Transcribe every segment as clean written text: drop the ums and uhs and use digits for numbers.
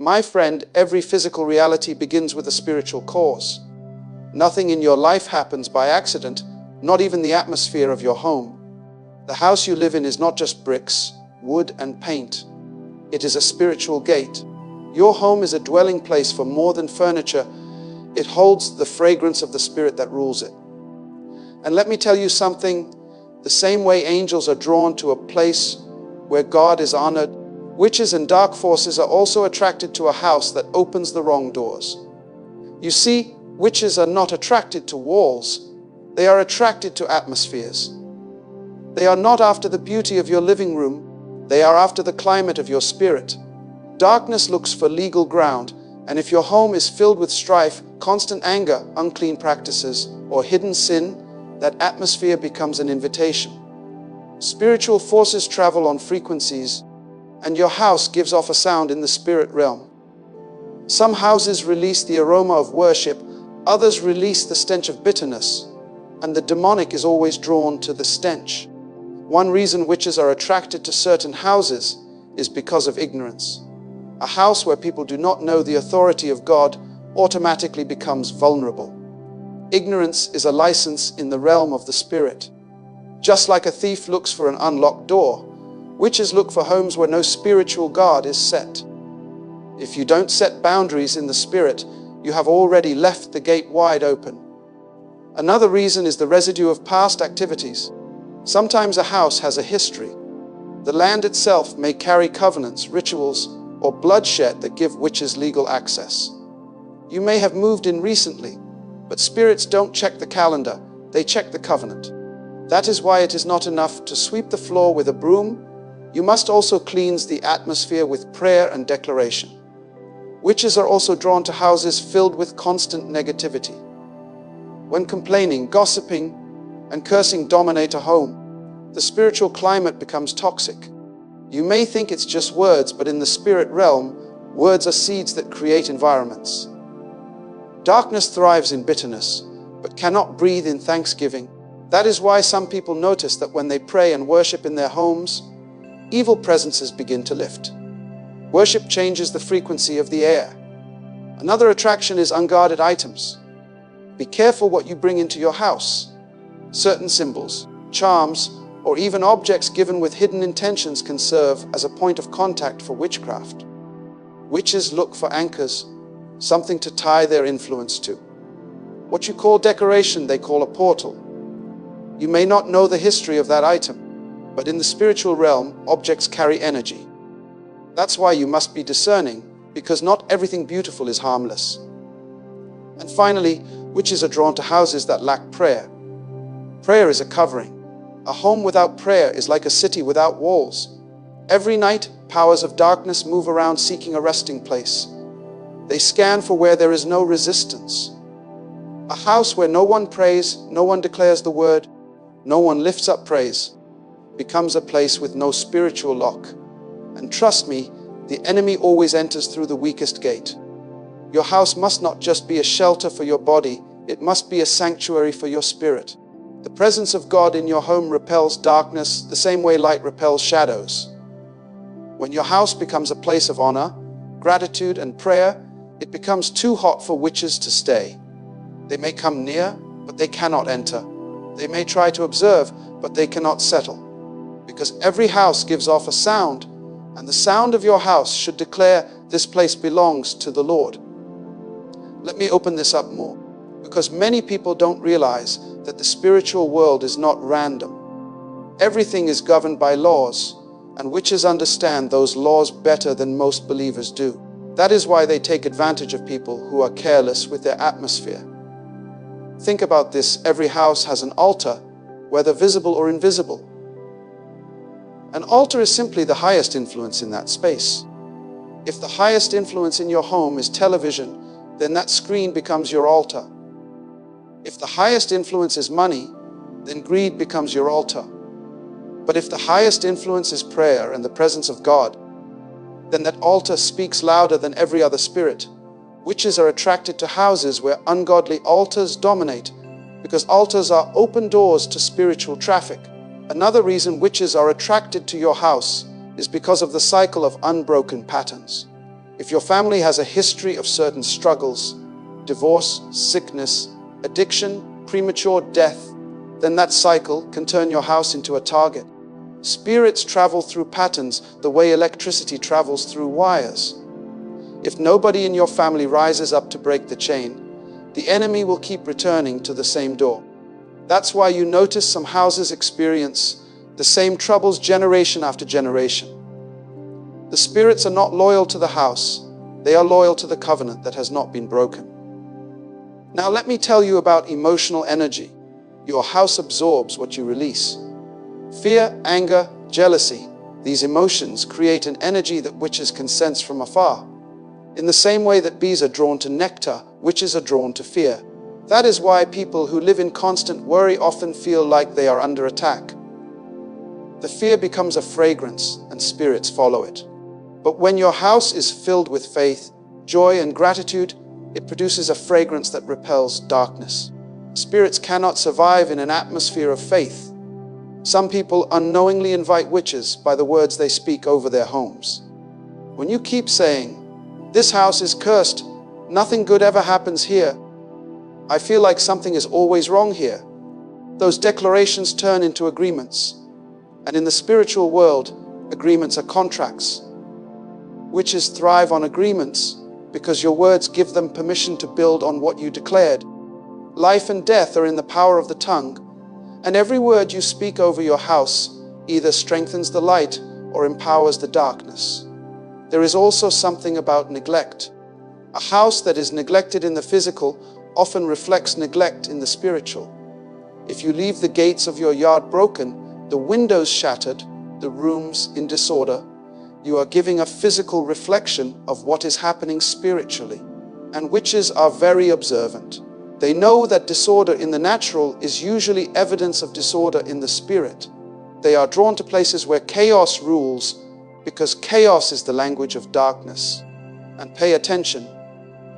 My friend, every physical reality begins with a spiritual cause. Nothing in your life happens by accident, not even the atmosphere of your home. The house you live in is not just bricks, wood, and paint. It is a spiritual gate. Your home is a dwelling place for more than furniture. It holds the fragrance of the Spirit that rules it. And let me tell you something, the same way angels are drawn to a place where God is honored, witches and dark forces are also attracted to a house that opens the wrong doors. You see, witches are not attracted to walls, they are attracted to atmospheres. They are not after the beauty of your living room, they are after the climate of your spirit. Darkness looks for legal ground, and if your home is filled with strife, constant anger, unclean practices, or hidden sin, that atmosphere becomes an invitation. Spiritual forces travel on frequencies, and your house gives off a sound in the spirit realm. Some houses release the aroma of worship, others release the stench of bitterness, and the demonic is always drawn to the stench. One reason witches are attracted to certain houses is because of ignorance. A house where people do not know the authority of God automatically becomes vulnerable. Ignorance is a license in the realm of the spirit. Just like a thief looks for an unlocked door, witches look for homes where no spiritual guard is set. If you don't set boundaries in the spirit, you have already left the gate wide open. Another reason is the residue of past activities. Sometimes a house has a history. The land itself may carry covenants, rituals, or bloodshed that give witches legal access. You may have moved in recently, but spirits don't check the calendar, they check the covenant. That is why it is not enough to sweep the floor with a broom. You must also cleanse the atmosphere with prayer and declaration. Witches are also drawn to houses filled with constant negativity. When complaining, gossiping, and cursing dominate a home, the spiritual climate becomes toxic. You may think it's just words, but in the spirit realm, words are seeds that create environments. Darkness thrives in bitterness, but cannot breathe in thanksgiving. That is why some people notice that when they pray and worship in their homes, evil presences begin to lift. Worship changes the frequency of the air. Another attraction is unguarded items. Be careful what you bring into your house. Certain symbols, charms, or even objects given with hidden intentions can serve as a point of contact for witchcraft. Witches look for anchors, something to tie their influence to. What you call decoration, they call a portal. You may not know the history of that item, but in the spiritual realm, objects carry energy. That's why you must be discerning, because not everything beautiful is harmless. And finally, witches are drawn to houses that lack prayer. Prayer is a covering. A home without prayer is like a city without walls. Every night, powers of darkness move around seeking a resting place. They scan for where there is no resistance. A house where no one prays, no one declares the word, no one lifts up praise, becomes a place with no spiritual lock. And trust me, the enemy always enters through the weakest gate. Your house must not just be a shelter for your body, it must be a sanctuary for your spirit. The presence of God in your home repels darkness the same way light repels shadows. When your house becomes a place of honor, gratitude, and prayer, it becomes too hot for witches to stay. They may come near, but they cannot enter. They may try to observe, but they cannot settle. Because every house gives off a sound, and the sound of your house should declare this place belongs to the Lord. Let me open this up more, because many people don't realize that the spiritual world is not random. Everything is governed by laws, and witches understand those laws better than most believers do. That is why they take advantage of people who are careless with their atmosphere. Think about this, every house has an altar, whether visible or invisible. An altar is simply the highest influence in that space. If the highest influence in your home is television, then that screen becomes your altar. If the highest influence is money, then greed becomes your altar. But if the highest influence is prayer and the presence of God, then that altar speaks louder than every other spirit. Witches are attracted to houses where ungodly altars dominate, because altars are open doors to spiritual traffic. Another reason witches are attracted to your house is because of the cycle of unbroken patterns. If your family has a history of certain struggles, divorce, sickness, addiction, premature death, then that cycle can turn your house into a target. Spirits travel through patterns the way electricity travels through wires. If nobody in your family rises up to break the chain, the enemy will keep returning to the same door. That's why you notice some houses experience the same troubles generation after generation. The spirits are not loyal to the house, they are loyal to the covenant that has not been broken. Now let me tell you about emotional energy. Your house absorbs what you release. Fear, anger, jealousy, these emotions create an energy that witches can sense from afar. In the same way that bees are drawn to nectar, witches are drawn to fear. That is why people who live in constant worry often feel like they are under attack. The fear becomes a fragrance and spirits follow it. But when your house is filled with faith, joy, and gratitude, it produces a fragrance that repels darkness. Spirits cannot survive in an atmosphere of faith. Some people unknowingly invite witches by the words they speak over their homes. When you keep saying, "This house is cursed, nothing good ever happens here," "I feel like something is always wrong here," those declarations turn into agreements. And in the spiritual world, agreements are contracts. Witches thrive on agreements because your words give them permission to build on what you declared. Life and death are in the power of the tongue, and every word you speak over your house either strengthens the light or empowers the darkness. There is also something about neglect. A house that is neglected in the physical often reflects neglect in the spiritual. If you leave the gates of your yard broken, the windows shattered, the rooms in disorder, you are giving a physical reflection of what is happening spiritually. And witches are very observant. They know that disorder in the natural is usually evidence of disorder in the spirit. They are drawn to places where chaos rules because chaos is the language of darkness. And pay attention,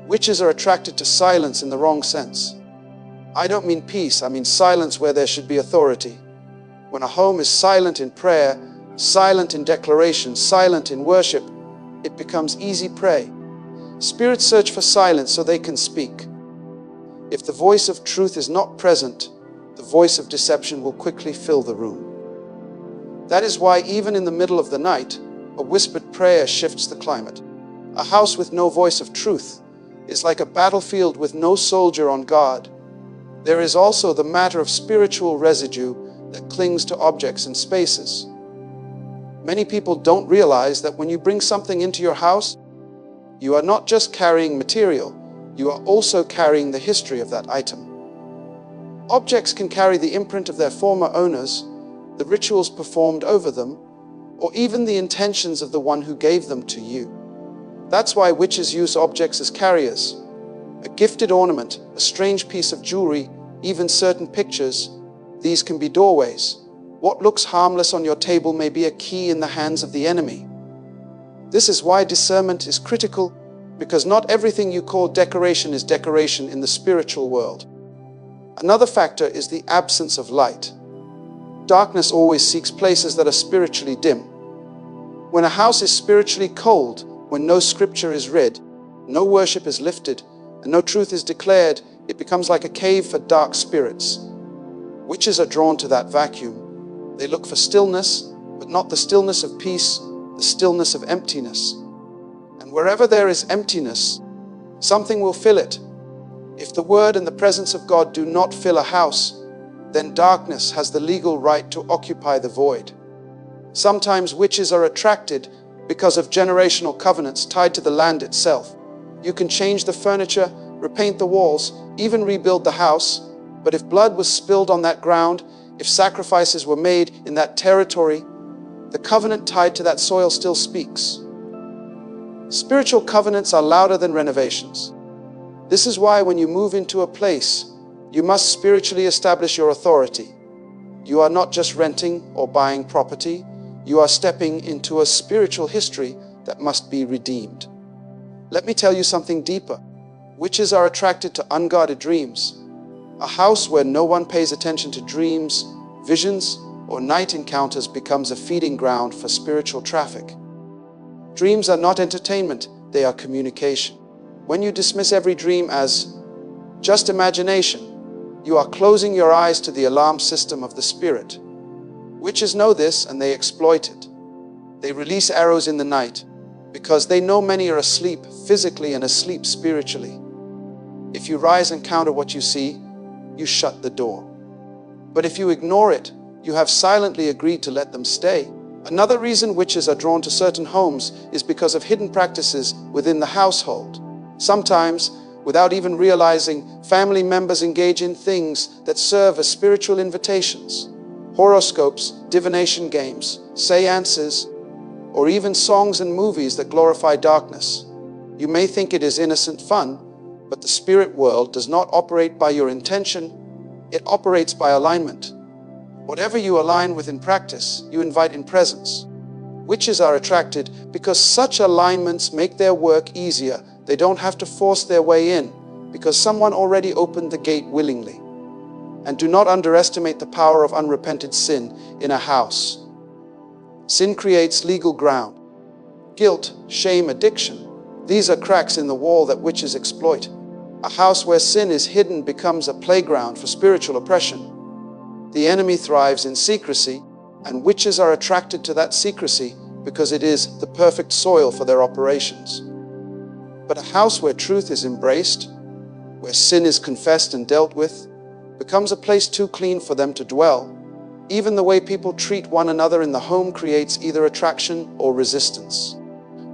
witches are attracted to silence in the wrong sense. I don't mean peace, I mean silence where there should be authority. When a home is silent in prayer, silent in declaration, silent in worship, it becomes easy prey. Spirits search for silence so they can speak. If the voice of truth is not present, the voice of deception will quickly fill the room. That is why even in the middle of the night, a whispered prayer shifts the climate. A house with no voice of truth is like a battlefield with no soldier on guard. There is also the matter of spiritual residue that clings to objects and spaces. Many people don't realize that when you bring something into your house, you are not just carrying material, you are also carrying the history of that item. Objects can carry the imprint of their former owners, the rituals performed over them, or even the intentions of the one who gave them to you. That's why witches use objects as carriers. A gifted ornament, a strange piece of jewelry, even certain pictures, these can be doorways. What looks harmless on your table may be a key in the hands of the enemy. This is why discernment is critical, because not everything you call decoration is decoration in the spiritual world. Another factor is the absence of light. Darkness always seeks places that are spiritually dim. When a house is spiritually cold, when no scripture is read, no worship is lifted, and no truth is declared, it becomes like a cave for dark spirits. Witches are drawn to that vacuum. They look for stillness, but not the stillness of peace, the stillness of emptiness. And wherever there is emptiness, something will fill it. If the word and the presence of God do not fill a house, then darkness has the legal right to occupy the void. Sometimes witches are attracted because of generational covenants tied to the land itself. You can change the furniture, repaint the walls, even rebuild the house, but if blood was spilled on that ground, if sacrifices were made in that territory, the covenant tied to that soil still speaks. Spiritual covenants are louder than renovations. This is why when you move into a place, you must spiritually establish your authority. You are not just renting or buying property, you are stepping into a spiritual history that must be redeemed. Let me tell you something deeper. Witches are attracted to unguarded dreams. A house where no one pays attention to dreams, visions, or night encounters becomes a feeding ground for spiritual traffic. Dreams are not entertainment, they are communication. When you dismiss every dream as just imagination, you are closing your eyes to the alarm system of the spirit. Witches know this and they exploit it. They release arrows in the night because they know many are asleep physically and asleep spiritually. If you rise and counter what you see, you shut the door. But if you ignore it, you have silently agreed to let them stay. Another reason witches are drawn to certain homes is because of hidden practices within the household. Sometimes, without even realizing, family members engage in things that serve as spiritual invitations. Horoscopes, divination games, seances, or even songs and movies that glorify darkness. You may think it is innocent fun, but the spirit world does not operate by your intention, it operates by alignment. Whatever you align with in practice, you invite in presence. Witches are attracted because such alignments make their work easier. They don't have to force their way in because someone already opened the gate willingly. And do not underestimate the power of unrepented sin in a house. Sin creates legal ground. Guilt, shame, addiction. These are cracks in the wall that witches exploit. A house where sin is hidden becomes a playground for spiritual oppression. The enemy thrives in secrecy, and witches are attracted to that secrecy because it is the perfect soil for their operations. But a house where truth is embraced, where sin is confessed and dealt with, becomes a place too clean for them to dwell. Even the way people treat one another in the home creates either attraction or resistance.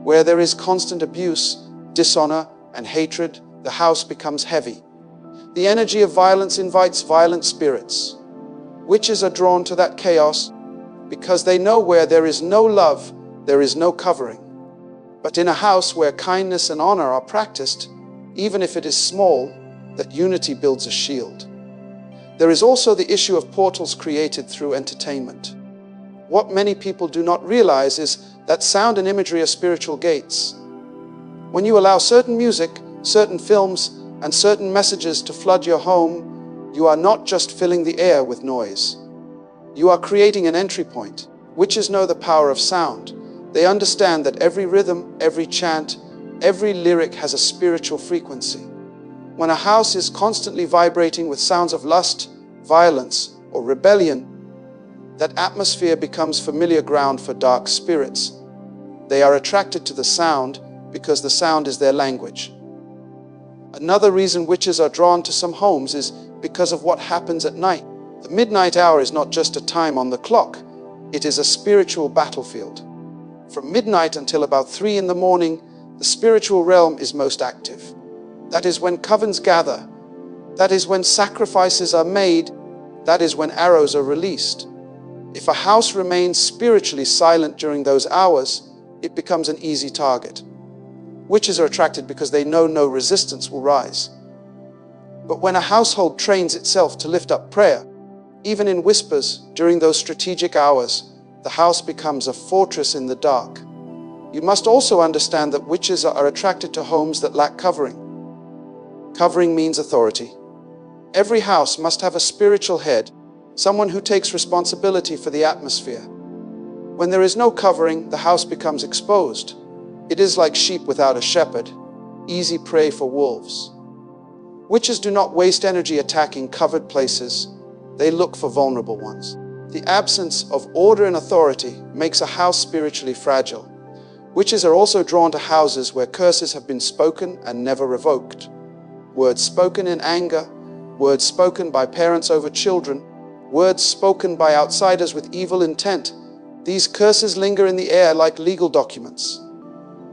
Where there is constant abuse, dishonor, and hatred, the house becomes heavy. The energy of violence invites violent spirits. Witches are drawn to that chaos because they know where there is no love, there is no covering. But in a house where kindness and honor are practiced, even if it is small, that unity builds a shield. There is also the issue of portals created through entertainment. What many people do not realize is that sound and imagery are spiritual gates. When you allow certain music, certain films, and certain messages to flood your home, you are not just filling the air with noise. You are creating an entry point. Witches know the power of sound. They understand that every rhythm, every chant, every lyric has a spiritual frequency. When a house is constantly vibrating with sounds of lust, violence, or rebellion, that atmosphere becomes familiar ground for dark spirits. They are attracted to the sound because the sound is their language. Another reason witches are drawn to some homes is because of what happens at night. The midnight hour is not just a time on the clock, it is a spiritual battlefield. From midnight until about 3 in the morning, the spiritual realm is most active. That is when covens gather. That is when sacrifices are made. That is when arrows are released. If a house remains spiritually silent during those hours, it becomes an easy target. Witches are attracted because they know no resistance will rise. But when a household trains itself to lift up prayer, even in whispers during those strategic hours, the house becomes a fortress in the dark. You must also understand that witches are attracted to homes that lack covering. Covering means authority. Every house must have a spiritual head, someone who takes responsibility for the atmosphere. When there is no covering, the house becomes exposed. It is like sheep without a shepherd, easy prey for wolves. Witches do not waste energy attacking covered places. They look for vulnerable ones. The absence of order and authority makes a house spiritually fragile. Witches are also drawn to houses where curses have been spoken and never revoked. Words spoken in anger, words spoken by parents over children, words spoken by outsiders with evil intent. These curses linger in the air like legal documents.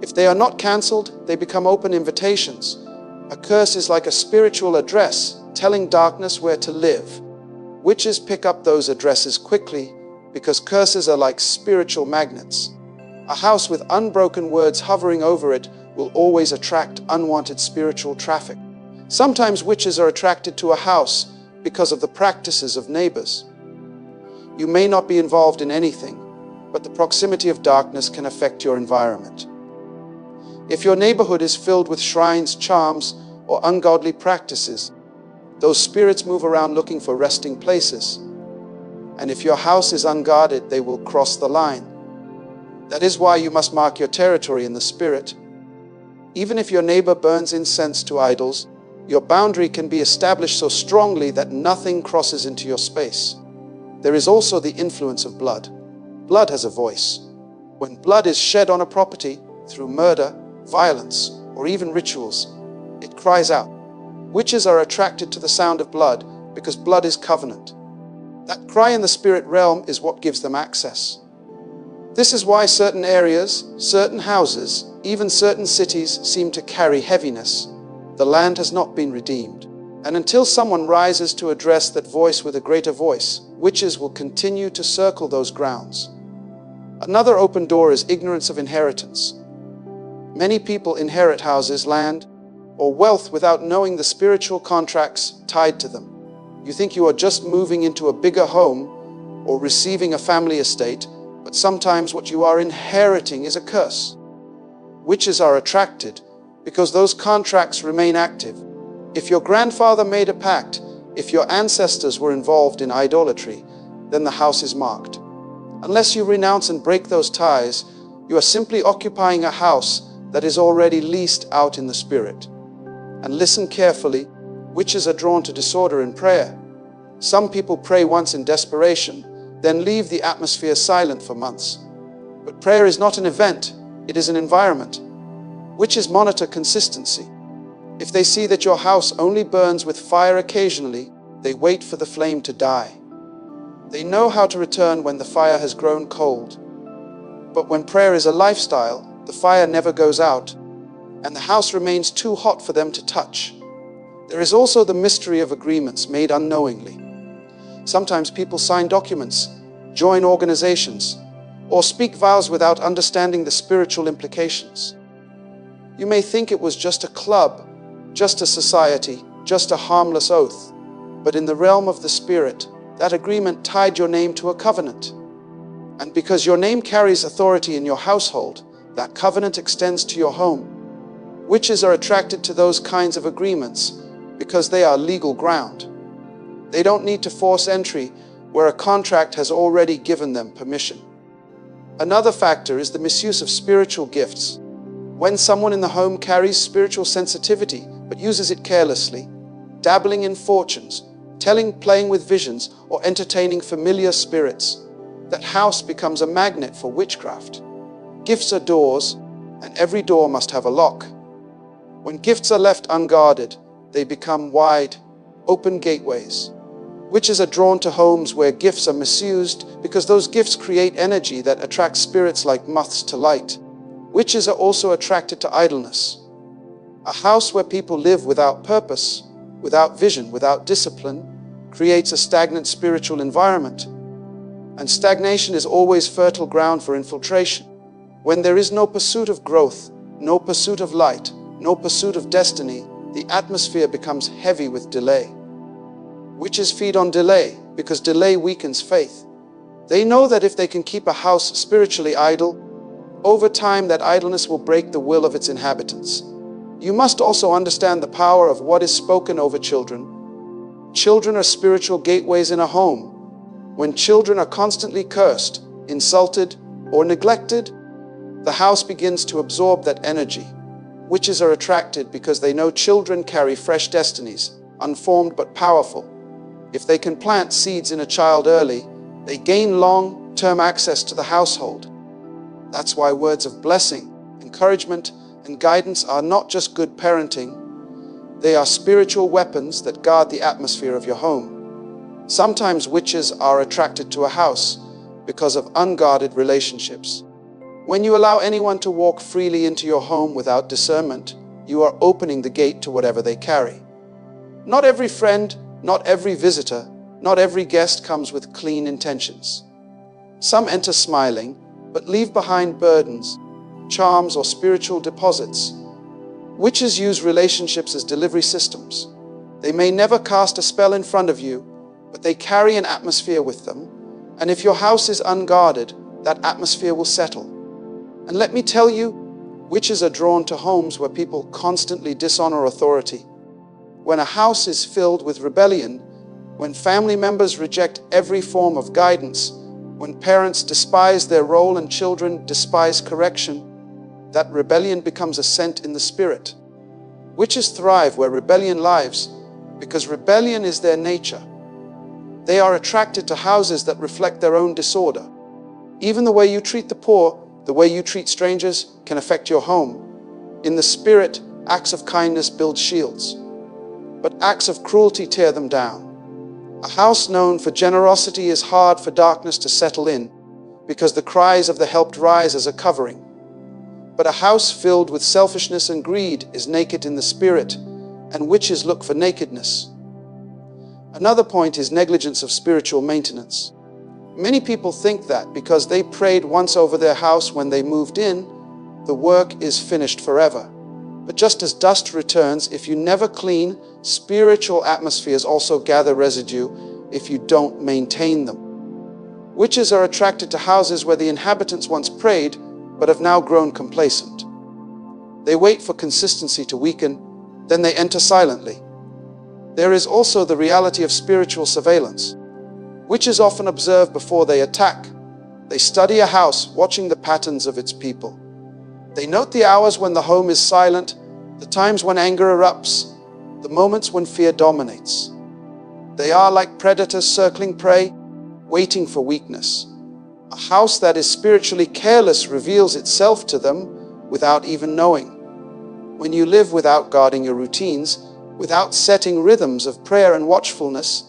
If they are not cancelled, they become open invitations. A curse is like a spiritual address telling darkness where to live. Witches pick up those addresses quickly because curses are like spiritual magnets. A house with unbroken words hovering over it will always attract unwanted spiritual traffic. Sometimes witches are attracted to a house because of the practices of neighbors. You may not be involved in anything, but the proximity of darkness can affect your environment. If your neighborhood is filled with shrines, charms, or ungodly practices, those spirits move around looking for resting places. And if your house is unguarded, they will cross the line. That is why you must mark your territory in the spirit. Even if your neighbor burns incense to idols, your boundary can be established so strongly that nothing crosses into your space. There is also the influence of blood. Blood has a voice. When blood is shed on a property through murder, violence, or even rituals, it cries out. Witches are attracted to the sound of blood because blood is covenant. That cry in the spirit realm is what gives them access. This is why certain areas, certain houses, even certain cities seem to carry heaviness. The land has not been redeemed. And until someone rises to address that voice with a greater voice, witches will continue to circle those grounds. Another open door is ignorance of inheritance. Many people inherit houses, land, or wealth without knowing the spiritual contracts tied to them. You think you are just moving into a bigger home or receiving a family estate, but sometimes what you are inheriting is a curse. Witches are attracted because those contracts remain active. If your grandfather made a pact, if your ancestors were involved in idolatry, then the house is marked. Unless you renounce and break those ties, you are simply occupying a house that is already leased out in the spirit. And listen carefully, witches are drawn to disorder in prayer. Some people pray once in desperation, then leave the atmosphere silent for months. But prayer is not an event, it is an environment. Witches monitor consistency. If they see that your house only burns with fire occasionally, they wait for the flame to die. They know how to return when the fire has grown cold. But when prayer is a lifestyle, the fire never goes out, and the house remains too hot for them to touch. There is also the mystery of agreements made unknowingly. Sometimes people sign documents, join organizations, or speak vows without understanding the spiritual implications. You may think it was just a club, just a society, just a harmless oath, but in the realm of the spirit, that agreement tied your name to a covenant. And because your name carries authority in your household, that covenant extends to your home. Witches are attracted to those kinds of agreements because they are legal ground. They don't need to force entry where a contract has already given them permission. Another factor is the misuse of spiritual gifts. When someone in the home carries spiritual sensitivity but uses it carelessly, dabbling in fortunes, playing with visions, or entertaining familiar spirits, that house becomes a magnet for witchcraft. Gifts are doors, and every door must have a lock. When gifts are left unguarded, they become wide, open gateways. Witches are drawn to homes where gifts are misused because those gifts create energy that attracts spirits like moths to light. Witches are also attracted to idleness. A house where people live without purpose, without vision, without discipline, creates a stagnant spiritual environment. And stagnation is always fertile ground for infiltration. When there is no pursuit of growth, no pursuit of light, no pursuit of destiny, the atmosphere becomes heavy with delay. Witches feed on delay because delay weakens faith. They know that if they can keep a house spiritually idle, over time that idleness will break the will of its inhabitants. You must also understand the power of what is spoken over children. Children are spiritual gateways in a home. When children are constantly cursed, insulted, or neglected, the house begins to absorb that energy. Witches are attracted because they know children carry fresh destinies, unformed but powerful. If they can plant seeds in a child early, they gain long-term access to the household. That's why words of blessing, encouragement, and guidance are not just good parenting. They are spiritual weapons that guard the atmosphere of your home. Sometimes witches are attracted to a house because of unguarded relationships. When you allow anyone to walk freely into your home without discernment, you are opening the gate to whatever they carry. Not every friend, not every visitor, not every guest comes with clean intentions. Some enter smiling, but leave behind burdens, charms, or spiritual deposits. Witches use relationships as delivery systems. They may never cast a spell in front of you, but they carry an atmosphere with them, and if your house is unguarded, that atmosphere will settle. And let me tell you, witches are drawn to homes where people constantly dishonor authority. When a house is filled with rebellion, when family members reject every form of guidance, when parents despise their role and children despise correction, that rebellion becomes a scent in the spirit. Witches thrive where rebellion lives, because rebellion is their nature. They are attracted to houses that reflect their own disorder. Even the way you treat the poor, the way you treat strangers, can affect your home. In the spirit, acts of kindness build shields, but acts of cruelty tear them down. A house known for generosity is hard for darkness to settle in, because the cries of the helped rise as a covering. But a house filled with selfishness and greed is naked in the spirit, and witches look for nakedness. Another point is negligence of spiritual maintenance. Many people think that because they prayed once over their house when they moved in, the work is finished forever. But just as dust returns, if you never clean, spiritual atmospheres also gather residue if you don't maintain them. Witches are attracted to houses where the inhabitants once prayed, but have now grown complacent. They wait for consistency to weaken, then they enter silently. There is also the reality of spiritual surveillance. Witches often observe before they attack. They study a house, watching the patterns of its people. They note the hours when the home is silent, the times when anger erupts, the moments when fear dominates. They are like predators circling prey, waiting for weakness. A house that is spiritually careless reveals itself to them without even knowing. When you live without guarding your routines, without setting rhythms of prayer and watchfulness,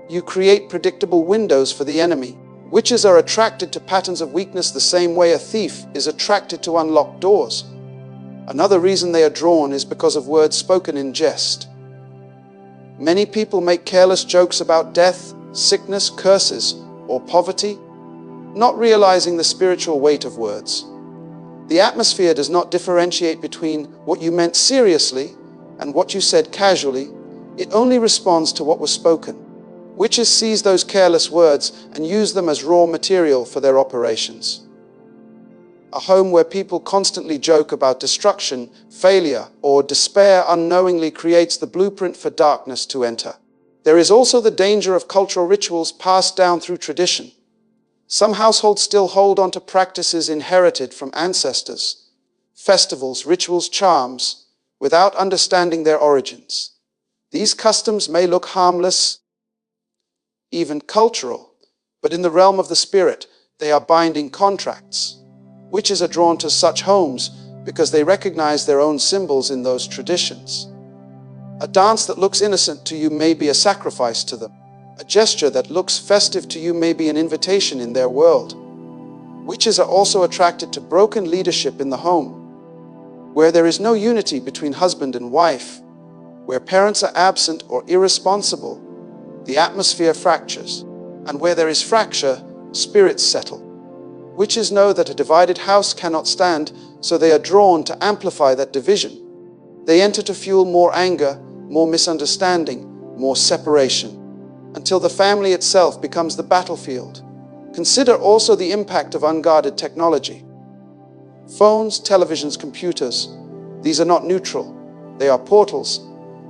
you create predictable windows for the enemy. Witches are attracted to patterns of weakness the same way a thief is attracted to unlocked doors. Another reason they are drawn is because of words spoken in jest. Many people make careless jokes about death, sickness, curses, or poverty, not realizing the spiritual weight of words. The atmosphere does not differentiate between what you meant seriously and what you said casually. It only responds to what was spoken. Witches seize those careless words and use them as raw material for their operations. A home where people constantly joke about destruction, failure, or despair unknowingly creates the blueprint for darkness to enter. There is also the danger of cultural rituals passed down through tradition. Some households still hold on to practices inherited from ancestors, festivals, rituals, charms, without understanding their origins. These customs may look harmless, even cultural, but in the realm of the spirit, they are binding contracts. Witches are drawn to such homes because they recognize their own symbols in those traditions. A dance that looks innocent to you may be a sacrifice to them. A gesture that looks festive to you may be an invitation in their world. Witches are also attracted to broken leadership in the home, where there is no unity between husband and wife, where parents are absent or irresponsible. The atmosphere fractures, and where there is fracture, spirits settle. Witches know that a divided house cannot stand, so they are drawn to amplify that division. They enter to fuel more anger, more misunderstanding, more separation, until the family itself becomes the battlefield. Consider also the impact of unguarded technology. Phones, televisions, computers, these are not neutral. They are portals,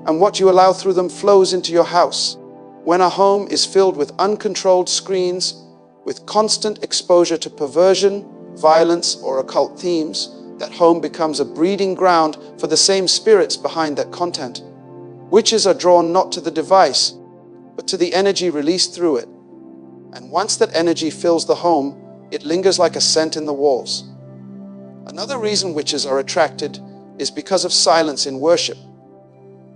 and what you allow through them flows into your house. When a home is filled with uncontrolled screens, with constant exposure to perversion, violence, or occult themes, that home becomes a breeding ground for the same spirits behind that content. Witches are drawn not to the device, but to the energy released through it. And once that energy fills the home, it lingers like a scent in the walls. Another reason witches are attracted is because of silence in worship.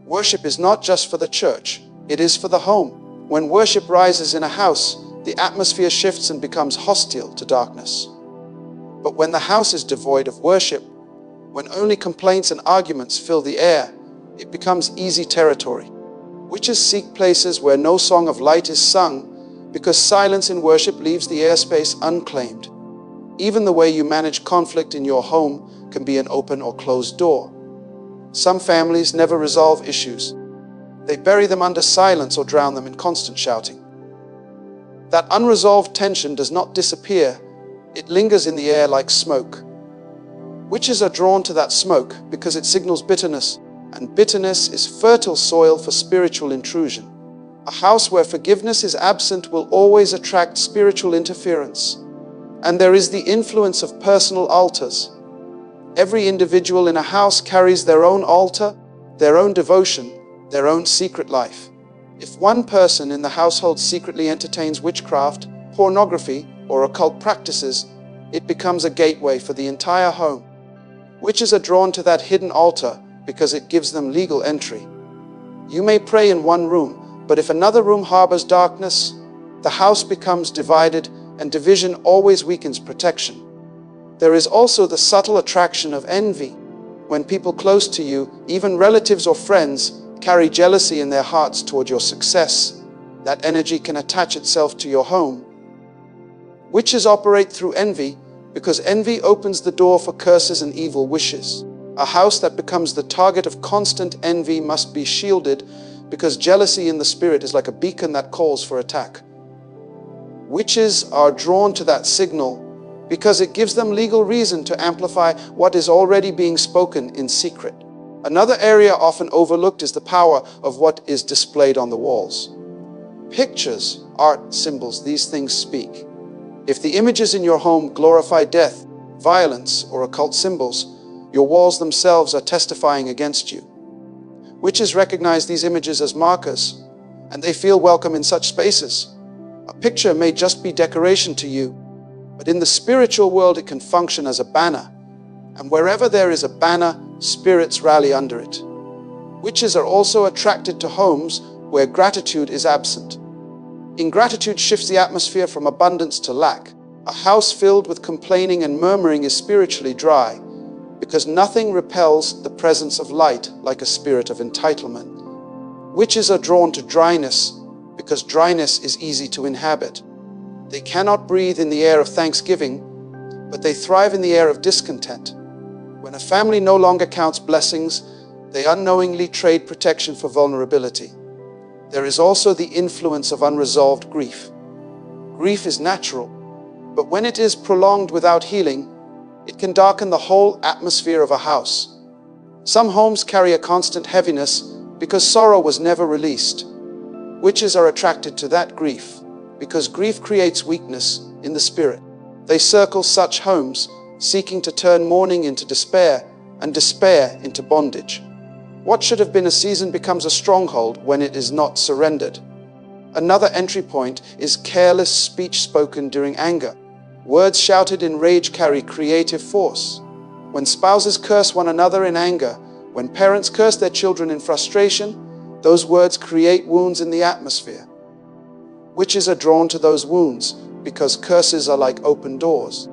Worship is not just for the church, it is for the home. When worship rises in a house, the atmosphere shifts and becomes hostile to darkness. But when the house is devoid of worship, when only complaints and arguments fill the air, it becomes easy territory. Witches seek places where no song of light is sung, because silence in worship leaves the airspace unclaimed. Even the way you manage conflict in your home can be an open or closed door. Some families never resolve issues. They bury them under silence or drown them in constant shouting. That unresolved tension does not disappear, it lingers in the air like smoke. Witches are drawn to that smoke because it signals bitterness, and bitterness is fertile soil for spiritual intrusion. A house where forgiveness is absent will always attract spiritual interference. And there is the influence of personal altars. Every individual in a house carries their own altar, their own devotion, their own secret life. If one person in the household secretly entertains witchcraft, pornography, or occult practices, it becomes a gateway for the entire home. Witches are drawn to that hidden altar because it gives them legal entry. You may pray in one room, but if another room harbors darkness, the house becomes divided, and division always weakens protection. There is also the subtle attraction of envy. When people close to you, even relatives or friends, carry jealousy in their hearts toward your success, that energy can attach itself to your home. Witches operate through envy because envy opens the door for curses and evil wishes. A house that becomes the target of constant envy must be shielded because jealousy in the spirit is like a beacon that calls for attack. Witches are drawn to that signal because it gives them legal reason to amplify what is already being spoken in secret. Another area often overlooked is the power of what is displayed on the walls. Pictures, art, symbols, these things speak. If the images in your home glorify death, violence, or occult symbols, your walls themselves are testifying against you. Witches recognize these images as markers, and they feel welcome in such spaces. A picture may just be decoration to you, but in the spiritual world it can function as a banner, and wherever there is a banner, spirits rally under it. Witches are also attracted to homes where gratitude is absent. Ingratitude shifts the atmosphere from abundance to lack. A house filled with complaining and murmuring is spiritually dry, because nothing repels the presence of light like a spirit of entitlement. Witches are drawn to dryness because dryness is easy to inhabit. They cannot breathe in the air of thanksgiving, but they thrive in the air of discontent. When a family no longer counts blessings, they unknowingly trade protection for vulnerability. There is also the influence of unresolved grief. Grief is natural, but when it is prolonged without healing, it can darken the whole atmosphere of a house. Some homes carry a constant heaviness because sorrow was never released. Witches are attracted to that grief because grief creates weakness in the spirit. They circle such homes, seeking to turn mourning into despair and despair into bondage. What should have been a season becomes a stronghold when it is not surrendered. Another entry point is careless speech spoken during anger. Words shouted in rage carry creative force. When spouses curse one another in anger, when parents curse their children in frustration, those words create wounds in the atmosphere. Witches are drawn to those wounds because curses are like open doors.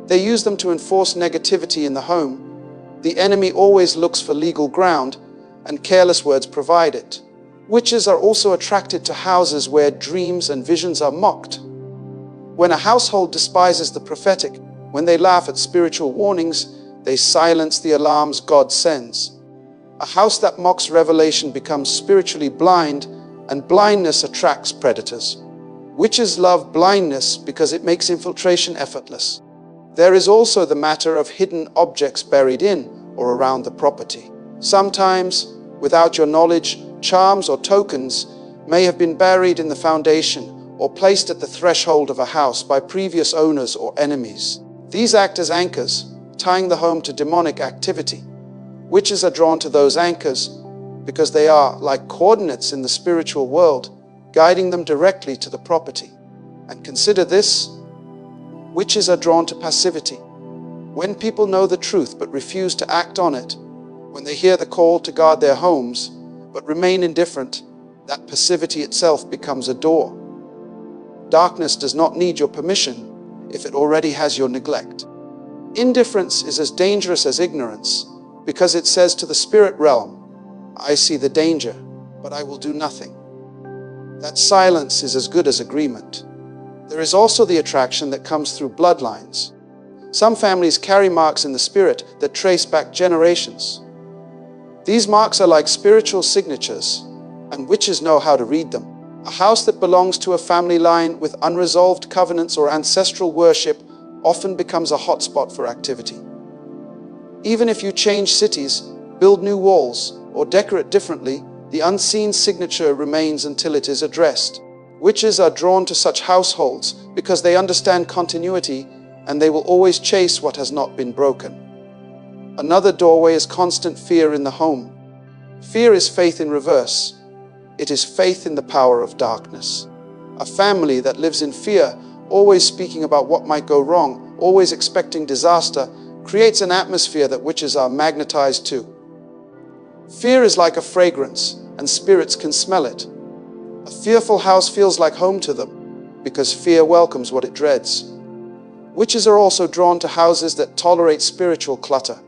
They use them to enforce negativity in the home. The enemy always looks for legal ground, and careless words provide it. Witches are also attracted to houses where dreams and visions are mocked. When a household despises the prophetic, when they laugh at spiritual warnings, they silence the alarms God sends. A house that mocks revelation becomes spiritually blind, and blindness attracts predators. Witches love blindness because it makes infiltration effortless. There is also the matter of hidden objects buried in or around the property. Sometimes, without your knowledge, charms or tokens may have been buried in the foundation or placed at the threshold of a house by previous owners or enemies. These act as anchors, tying the home to demonic activity. Witches are drawn to those anchors because they are like coordinates in the spiritual world, guiding them directly to the property. And consider this: witches are drawn to passivity. When people know the truth but refuse to act on it, when they hear the call to guard their homes but remain indifferent, that passivity itself becomes a door. Darkness does not need your permission if it already has your neglect. Indifference is as dangerous as ignorance because it says to the spirit realm, "I see the danger, but I will do nothing." That silence is as good as agreement. There is also the attraction that comes through bloodlines. Some families carry marks in the spirit that trace back generations. These marks are like spiritual signatures, and witches know how to read them. A house that belongs to a family line with unresolved covenants or ancestral worship often becomes a hotspot for activity. Even if you change cities, build new walls, or decorate differently, the unseen signature remains until it is addressed. Witches are drawn to such households because they understand continuity, and they will always chase what has not been broken. Another doorway is constant fear in the home. Fear is faith in reverse. It is faith in the power of darkness. A family that lives in fear, always speaking about what might go wrong, always expecting disaster, creates an atmosphere that witches are magnetized to. Fear is like a fragrance, and spirits can smell it. A fearful house feels like home to them, because fear welcomes what it dreads. Witches are also drawn to houses that tolerate spiritual clutter.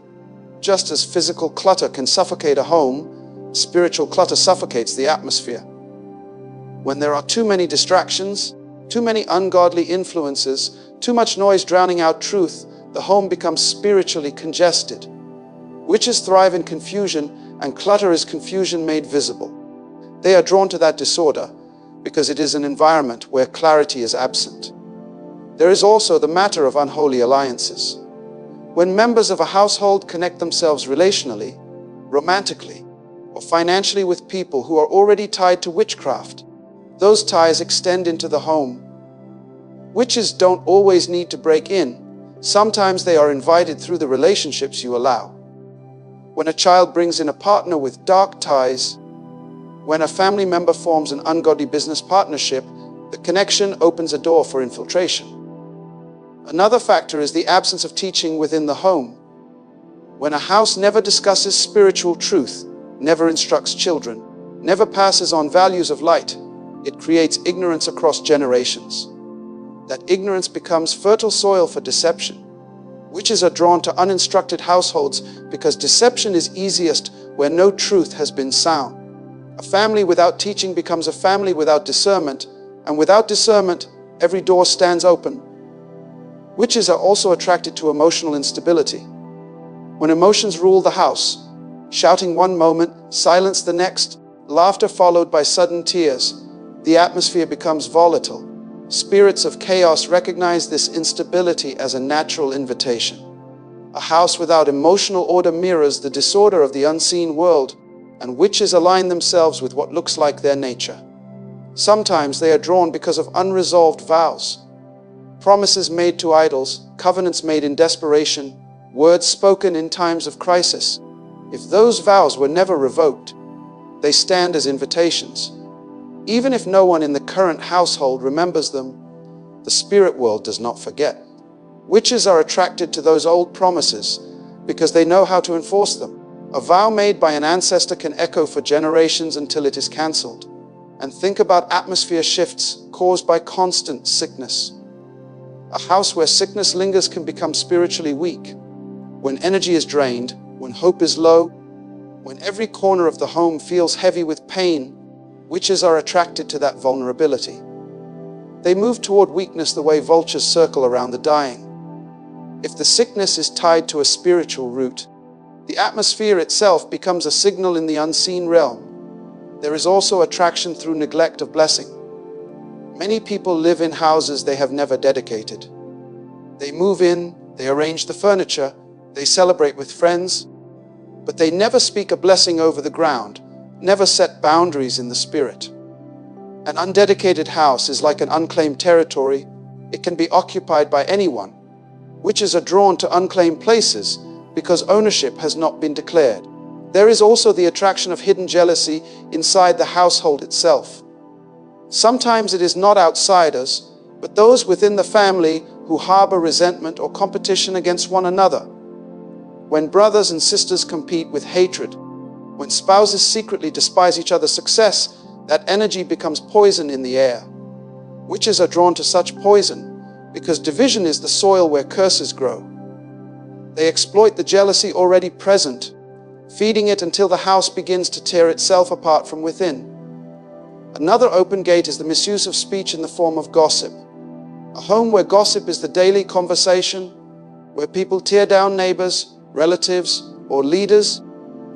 Just as physical clutter can suffocate a home, spiritual clutter suffocates the atmosphere. When there are too many distractions, too many ungodly influences, too much noise drowning out truth, the home becomes spiritually congested. Witches thrive in confusion, and clutter is confusion made visible. They are drawn to that disorder because it is an environment where clarity is absent. There is also the matter of unholy alliances. When members of a household connect themselves relationally, romantically, or financially with people who are already tied to witchcraft, those ties extend into the home. Witches don't always need to break in. Sometimes they are invited through the relationships you allow. When a child brings in a partner with dark ties, when a family member forms an ungodly business partnership, the connection opens a door for infiltration. Another factor is the absence of teaching within the home. When a house never discusses spiritual truth, never instructs children, never passes on values of light, it creates ignorance across generations. That ignorance becomes fertile soil for deception. Witches are drawn to uninstructed households because deception is easiest where no truth has been sown. A family without teaching becomes a family without discernment, and without discernment, every door stands open. Witches are also attracted to emotional instability. When emotions rule the house, shouting one moment, silence the next, laughter followed by sudden tears, the atmosphere becomes volatile. Spirits of chaos recognize this instability as a natural invitation. A house without emotional order mirrors the disorder of the unseen world, and witches align themselves with what looks like their nature. Sometimes they are drawn because of unresolved vows. Promises made to idols, covenants made in desperation, words spoken in times of crisis. If those vows were never revoked, they stand as invitations. Even if no one in the current household remembers them, the spirit world does not forget. Witches are attracted to those old promises because they know how to enforce them. A vow made by an ancestor can echo for generations until it is cancelled. And think about atmosphere shifts caused by constant sickness. A house where sickness lingers can become spiritually weak. When energy is drained, when hope is low, when every corner of the home feels heavy with pain, witches are attracted to that vulnerability. They move toward weakness the way vultures circle around the dying. If the sickness is tied to a spiritual root, the atmosphere itself becomes a signal in the unseen realm. There is also attraction through neglect of blessing. Many people live in houses they have never dedicated. They move in, they arrange the furniture, they celebrate with friends, but they never speak a blessing over the ground, never set boundaries in the spirit. An undedicated house is like an unclaimed territory. It can be occupied by anyone. Witches are drawn to unclaimed places because ownership has not been declared. There is also the attraction of hidden jealousy inside the household itself. Sometimes it is not outsiders, but those within the family who harbor resentment or competition against one another. When brothers and sisters compete with hatred, when spouses secretly despise each other's success, that energy becomes poison in the air. Witches are drawn to such poison because division is the soil where curses grow. They exploit the jealousy already present, feeding it until the house begins to tear itself apart from within. Another open gate is the misuse of speech in the form of gossip. A home where gossip is the daily conversation, where people tear down neighbors, relatives, or leaders,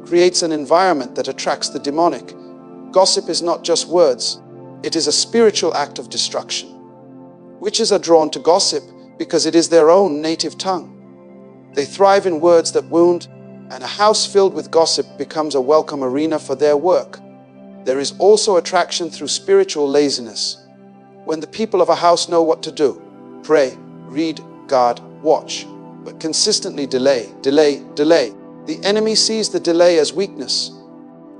creates an environment that attracts the demonic. Gossip is not just words, it is a spiritual act of destruction. Witches are drawn to gossip because it is their own native tongue. They thrive in words that wound, and a house filled with gossip becomes a welcome arena for their work. There is also attraction through spiritual laziness. When the people of a house know what to do, pray, read, guard, watch, but consistently delay, The enemy sees the delay as weakness.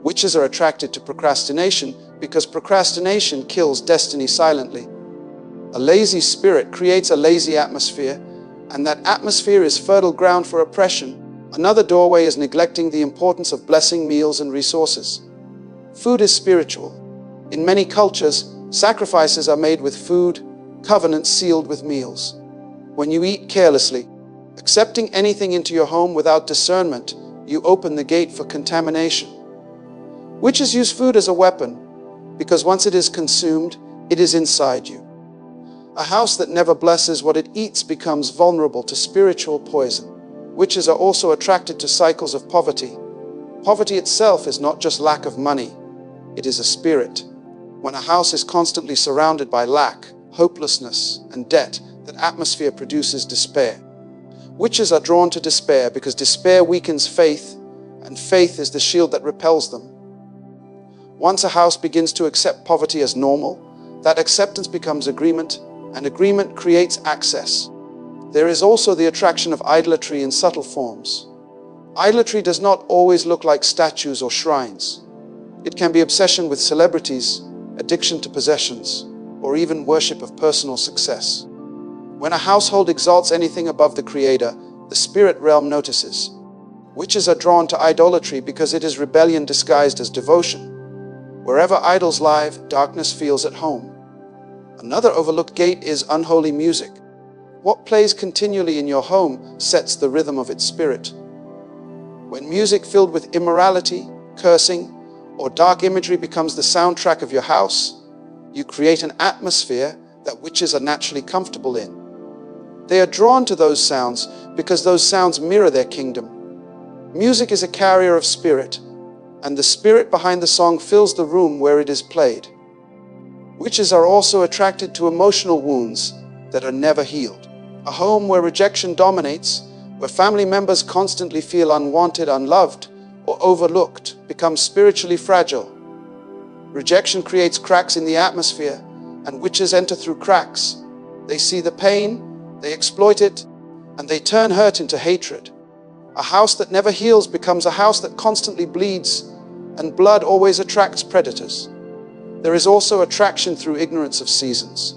Witches are attracted to procrastination because procrastination kills destiny silently. A lazy spirit creates a lazy atmosphere, and that atmosphere is fertile ground for oppression. Another doorway is neglecting the importance of blessing meals and resources. Food is spiritual. In many cultures, sacrifices are made with food, covenants sealed with meals. When you eat carelessly, accepting anything into your home without discernment, you open the gate for contamination. Witches use food as a weapon, because once it is consumed, it is inside you. A house that never blesses what it eats becomes vulnerable to spiritual poison. Witches are also attracted to cycles of poverty. Poverty itself is not just lack of money, it is a spirit. When a house is constantly surrounded by lack, hopelessness, and debt, that atmosphere produces despair. Witches are drawn to despair because despair weakens faith, and faith is the shield that repels them. Once a house begins to accept poverty as normal, that acceptance becomes agreement, and agreement creates access. There is also the attraction of idolatry in subtle forms. Idolatry does not always look like statues or shrines. It can be obsession with celebrities, addiction to possessions, or even worship of personal success. When a household exalts anything above the Creator, the spirit realm notices. Witches are drawn to idolatry because it is rebellion disguised as devotion. Wherever idols lie, darkness feels at home. Another overlooked gate is unholy music. What plays continually in your home sets the rhythm of its spirit. When music filled with immorality, cursing, or dark imagery becomes the soundtrack of your house, you create an atmosphere that witches are naturally comfortable in. They are drawn to those sounds because those sounds mirror their kingdom. Music is a carrier of spirit, and the spirit behind the song fills the room where it is played. Witches are also attracted to emotional wounds that are never healed. A home where rejection dominates, where family members constantly feel unwanted, unloved, or overlooked, becomes spiritually fragile. Rejection creates cracks in the atmosphere, and witches enter through cracks. They see the pain, they exploit it, and they turn hurt into hatred. A house that never heals becomes a house that constantly bleeds, and blood always attracts predators. There is also attraction through ignorance of seasons.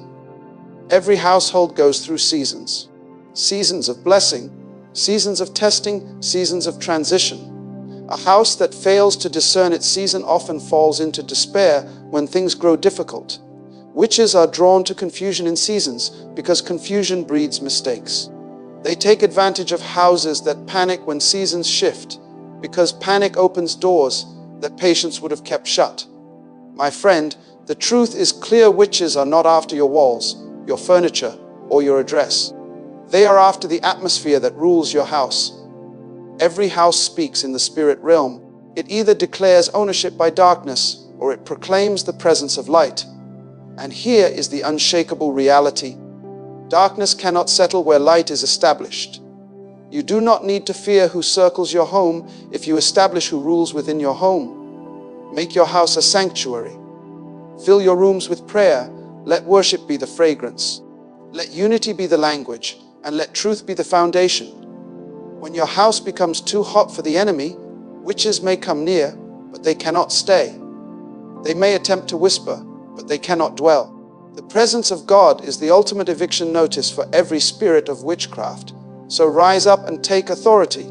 Every household goes through seasons. Seasons of blessing, seasons of testing, seasons of transition. A house that fails to discern its season often falls into despair when things grow difficult. Witches are drawn to confusion in seasons because confusion breeds mistakes. They take advantage of houses that panic when seasons shift, because panic opens doors that patience would have kept shut. My friend, the truth is clear: witches are not after your walls, your furniture, or your address. They are after the atmosphere that rules your house. Every house speaks in the spirit realm. It either declares ownership by darkness, or it proclaims the presence of light. And here is the unshakable reality: darkness cannot settle where light is established. You do not need to fear who circles your home if you establish who rules within your home. Make your house a sanctuary. Fill your rooms with prayer. Let worship be the fragrance. Let unity be the language, and let truth be the foundation. When your house becomes too hot for the enemy, witches may come near, but they cannot stay. They may attempt to whisper, but they cannot dwell. The presence of God is the ultimate eviction notice for every spirit of witchcraft. So rise up and take authority.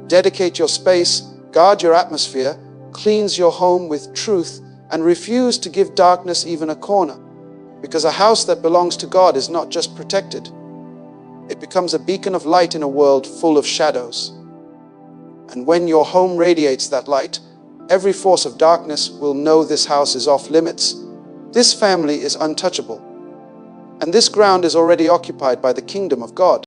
Dedicate your space, guard your atmosphere, cleanse your home with truth, and refuse to give darkness even a corner. Because a house that belongs to God is not just protected, it becomes a beacon of light in a world full of shadows. And when your home radiates that light, every force of darkness will know this house is off limits. This family is untouchable, and this ground is already occupied by the kingdom of God.